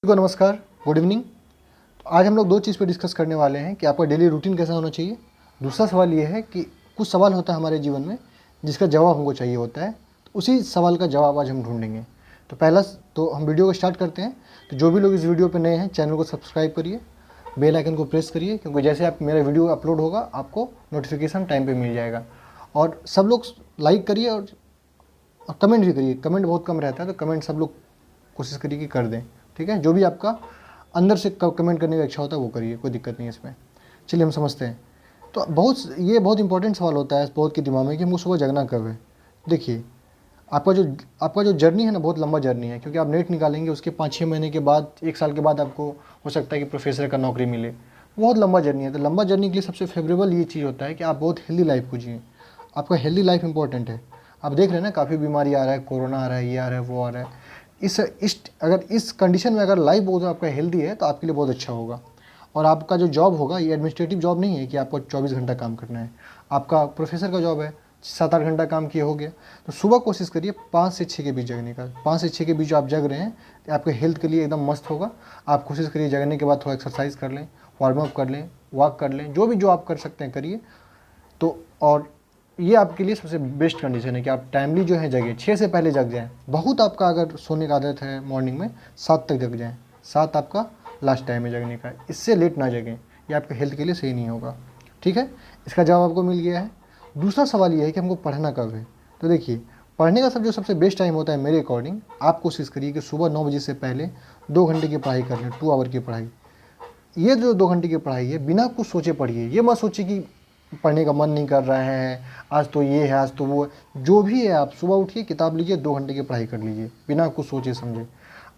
को नमस्कार, good evening. तो आज हम लोग दो चीज़ पे डिस्कस करने वाले हैं कि आपका डेली रूटीन कैसा होना चाहिए। दूसरा सवाल ये है कि कुछ सवाल होता है हमारे जीवन में जिसका जवाब हमको चाहिए होता है, तो उसी सवाल का जवाब आज हम ढूंढेंगे। तो पहला तो हम वीडियो को स्टार्ट करते हैं। तो जो भी लोग इस वीडियो पर नए हैं, चैनल को सब्सक्राइब करिए, बेल आइकन को प्रेस करिए, क्योंकि जैसे आप मेरा वीडियो अपलोड होगा आपको नोटिफिकेशन टाइम पर मिल जाएगा। और सब लोग लाइक करिए और कमेंट भी करिए। कमेंट बहुत कम रहता है, तो कमेंट सब लोग कोशिश करिए कि कर दें, ठीक है। जो भी आपका अंदर से कमेंट करने का इच्छा होता है वो करिए, कोई दिक्कत नहीं है इसमें। चलिए हम समझते हैं। तो ये बहुत इंपॉर्टेंट सवाल होता है बहुत के दिमाग में कि हमको सुबह जगना कब है। देखिए, आपका जो जर्नी है ना, बहुत लंबा जर्नी है, क्योंकि आप नेट निकालेंगे, उसके 5-6 महीने के बाद, 1 साल के बाद आपको हो सकता है कि प्रोफेसर का नौकरी मिले। बहुत लंबा जर्नी है। तो लंबा जर्नी के लिए सबसे फेवरेबल ये चीज़ होता है कि आप बहुत हेल्दी लाइफ को जिए। आपका हेल्दी लाइफ इंपॉर्टेंट है। आप देख रहे हैं ना, काफ़ी बीमारी आ रहा है, कोरोना आ रहा है, ये आ रहा है, वो आ रहा है। अगर इस कंडीशन में अगर लाइफ बहुत आपका हेल्दी है तो आपके लिए बहुत अच्छा होगा। और आपका जो जॉब होगा, ये एडमिनिस्ट्रेटिव जॉब नहीं है कि आपको 24 घंटा काम करना है। आपका प्रोफेसर का जॉब है, 7-8 घंटा काम किए हो गया। तो सुबह कोशिश करिए 5 से 6 के बीच जगने का। 5 से 6 के बीच आप जग रहे हैं तो आपके हेल्थ के लिए एकदम मस्त होगा। आप कोशिश करिए जगने के बाद थोड़ा एक्सरसाइज कर लें, वार्म अप कर लें, वॉक कर लें, जो आप कर सकते हैं करिए। तो और ये आपके लिए सबसे बेस्ट कंडीशन है कि आप टाइमली जो है जगें, 6 से पहले जग जाएँ। बहुत आपका अगर सोने का आदत है मॉर्निंग में, 7 तक जग जाएँ। 7 आपका लास्ट टाइम है जगने का, इससे लेट ना जगें, ये आपके हेल्थ के लिए सही नहीं होगा, ठीक है। इसका जवाब आपको मिल गया है। दूसरा सवाल ये है कि हमको पढ़ना कब है। तो देखिए, पढ़ने का जो सबसे बेस्ट टाइम होता है मेरे अकॉर्डिंग, आप कोशिश करिए कि सुबह 9 बजे से पहले 2 घंटे की पढ़ाई कर लें, 2 आवर की पढ़ाई। ये जो 2 घंटे की पढ़ाई है, बिना कुछ सोचे पढ़िए। ये मत सोचिए कि पढ़ने का मन नहीं कर रहा है, आज तो ये है, आज तो वो है। जो भी है, आप सुबह उठिए, किताब लीजिए, 2 घंटे की पढ़ाई कर लीजिए बिना कुछ सोचे समझे।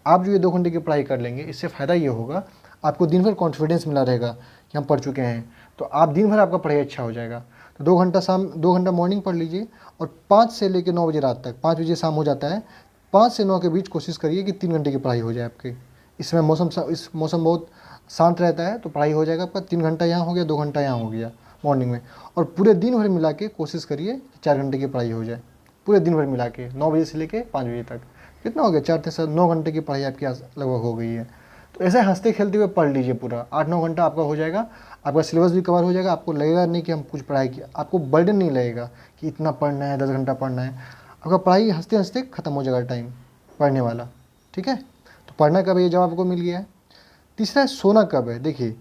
आप जो ये 2 घंटे की पढ़ाई कर लेंगे, इससे फ़ायदा ये होगा, आपको दिन भर कॉन्फिडेंस मिला रहेगा कि हम पढ़ चुके हैं। तो आप दिन भर आपका पढ़ाई अच्छा हो जाएगा। तो 2 घंटा मॉर्निंग पढ़ लीजिए, और 5 से लेकर 9 बजे रात तक, 5 बजे शाम हो जाता है, 5 से 9 के बीच कोशिश करिए कि 3 घंटे की पढ़ाई हो जाए आपकी। इसमें इस मौसम बहुत शांत रहता है, तो पढ़ाई हो जाएगा आपका। 3 घंटा यहाँ हो गया, 2 घंटा यहाँ हो गया मॉर्निंग में। और पूरे दिन भर मिला के कोशिश करिए 4 घंटे की पढ़ाई हो जाए। पूरे दिन भर मिला के 9 बजे से लेके 5 बजे तक कितना हो गया, 4 से 9 घंटे की पढ़ाई आपकी लगभग हो गई है। तो ऐसे हंसते खेलते हुए पढ़ लीजिए, पूरा 8-9 घंटा आपका हो जाएगा। आपका सिलेबस भी कवर हो जाएगा। आपको लगेगा नहीं कि हम कुछ पढ़ाई किया, आपको बर्डन नहीं लगेगा कि इतना पढ़ना है, 10 घंटा पढ़ना है। आपका पढ़ाई हंसते हंसते ख़त्म हो जाएगा टाइम पढ़ने वाला, ठीक है। तो पढ़ना कब है, ये जवाब आपको मिल गया है। तीसरा है सोना कब है। देखिए,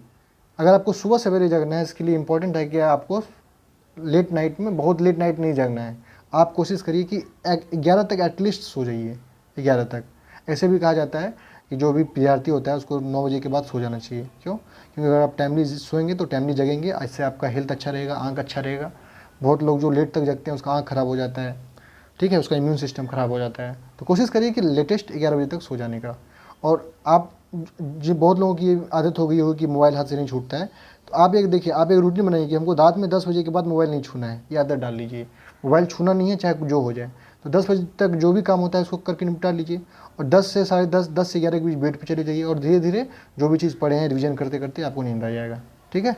अगर आपको सुबह सवेरे जगना है, इसके लिए इम्पोर्टेंट है कि आपको लेट नाइट में, बहुत लेट नाइट नहीं जगना है। आप कोशिश करिए कि 11 तक एटलीस्ट सो जाइए, 11 तक। ऐसे भी कहा जाता है कि जो भी विद्यार्थी होता है उसको 9 बजे के बाद सो जाना चाहिए। क्यों? क्योंकि अगर आप टाइमली सोएंगे तो टाइमली जगेंगे, इससे आपका हेल्थ अच्छा रहेगा, आँख अच्छा रहेगा। बहुत लोग जो लेट तक जगते हैं उसका आँख ख़राब हो जाता है, ठीक है, उसका इम्यून सिस्टम ख़राब हो जाता है। तो कोशिश करिए कि लेटेस्ट 11 बजे तक सो जाने का। और आप जो बहुत लोगों की आदत हो गई होगी कि मोबाइल हाथ से नहीं छूटता है, तो आप एक देखिए, आप एक रूटीन बनाइए कि हमको रात में 10 बजे के बाद मोबाइल नहीं छूना है। ये आदत डाल लीजिए, मोबाइल छूना नहीं है, चाहे जो हो जाए। तो 10 बजे तक जो भी काम होता है उसको करके निपटा लीजिए, और 10 से 10:30, 10 से 11 के बीच बेड पर चले जाइए, और धीरे धीरे जो भी चीज़ पढ़े हैं रिविजन करते करते आपको नींद आ जाएगा, ठीक है।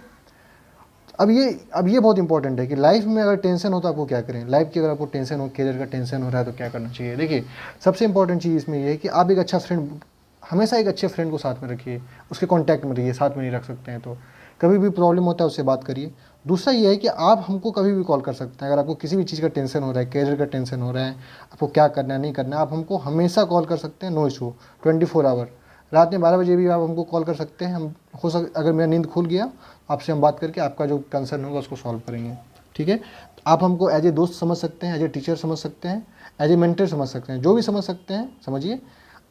अब ये बहुत इंपॉर्टेंट है कि लाइफ में अगर टेंशन हो तो आपको क्या करें। लाइफ की अगर आपको टेंशन हो, करियर का टेंशन हो रहा है, तो क्या करना चाहिए। देखिए, सबसे इंपॉर्टेंट चीज़ इसमें ये है कि आप एक अच्छा फ्रेंड, हमेशा एक अच्छे फ्रेंड को साथ में रखिए, उसके कांटेक्ट में रहिए। साथ में नहीं रख सकते हैं तो कभी भी प्रॉब्लम होता है उससे बात करिए। दूसरा ये है कि आप हमको कभी भी कॉल कर सकते हैं। अगर आपको किसी भी चीज़ का टेंशन हो रहा है, करियर का टेंशन हो रहा है, आपको क्या करना है नहीं करना है, आप हमको हमेशा कॉल कर सकते हैं, नो इशू, 24 आवर। रात में 12 बजे भी आप हमको कॉल कर सकते हैं। हम अगर मेरा नींद खुल गया, आपसे हम बात करके आपका जो कंसर्न होगा उसको सॉल्व करेंगे, ठीक है। आप हमको एज ए दोस्त समझ सकते हैं, एज ए टीचर समझ सकते हैं, एज ए मेंटर समझ सकते हैं, जो भी समझ सकते हैं समझिए।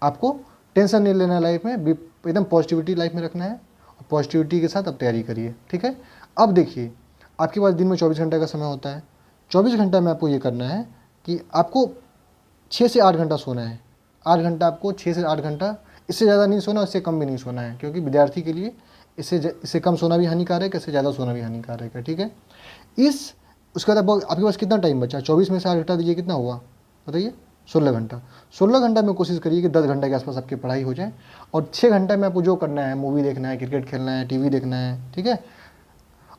आपको टेंशन नहीं लेना है लाइफ में, एकदम पॉजिटिविटी लाइफ में रखना है, और पॉजिटिविटी के साथ आप तैयारी करिए, ठीक है। अब देखिए, आपके पास दिन में 24 घंटे का समय होता है। 24 घंटा में आपको ये करना है कि आपको 6 से 8 घंटा सोना है। 8 घंटा आपको, 6 से 8 घंटा, इससे ज़्यादा नहीं सोना, इससे कम भी नहीं सोना है, क्योंकि विद्यार्थी के लिए इससे कम सोना भी हानिकारक है, इससे ज़्यादा सोना भी हानिकारक है, ठीक है। उसके बाद आपके पास कितना टाइम बचा, 24 में से 8 घंटा दीजिए, कितना हुआ बताइए, 16 घंटा। 16 घंटा में कोशिश करिए कि 10 घंटे के आसपास आपकी पढ़ाई हो जाए, और 6 घंटे में आपको जो करना है, मूवी देखना है, क्रिकेट खेलना है, टीवी देखना है, ठीक है।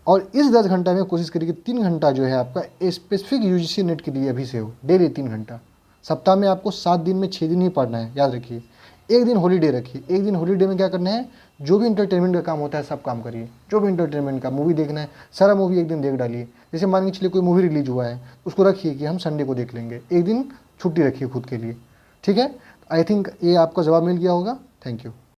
और इस 10 घंटा में कोशिश करिए कि 3 घंटा जो है आपका स्पेसिफिक यूजीसी नेट के लिए अभी से हो, डेली 3 घंटा। सप्ताह में आपको 7 दिन में 6 दिन ही पढ़ना है, याद रखिए। एक दिन हॉलीडे रखिए। एक दिन हॉलीडे में क्या करना है, जो भी इंटरटेनमेंट का काम होता है सब काम करिए। जो भी इंटरटेनमेंट का मूवी देखना है, सारा मूवी एक दिन देख डालिए। जैसे मान के चलिए कोई मूवी रिलीज हुआ है, उसको रखिए कि हम संडे को देख लेंगे। एक दिन छुट्टी रखिए खुद के लिए, ठीक है। आई थिंक ये आपको जवाब मिल गया होगा। Thank you.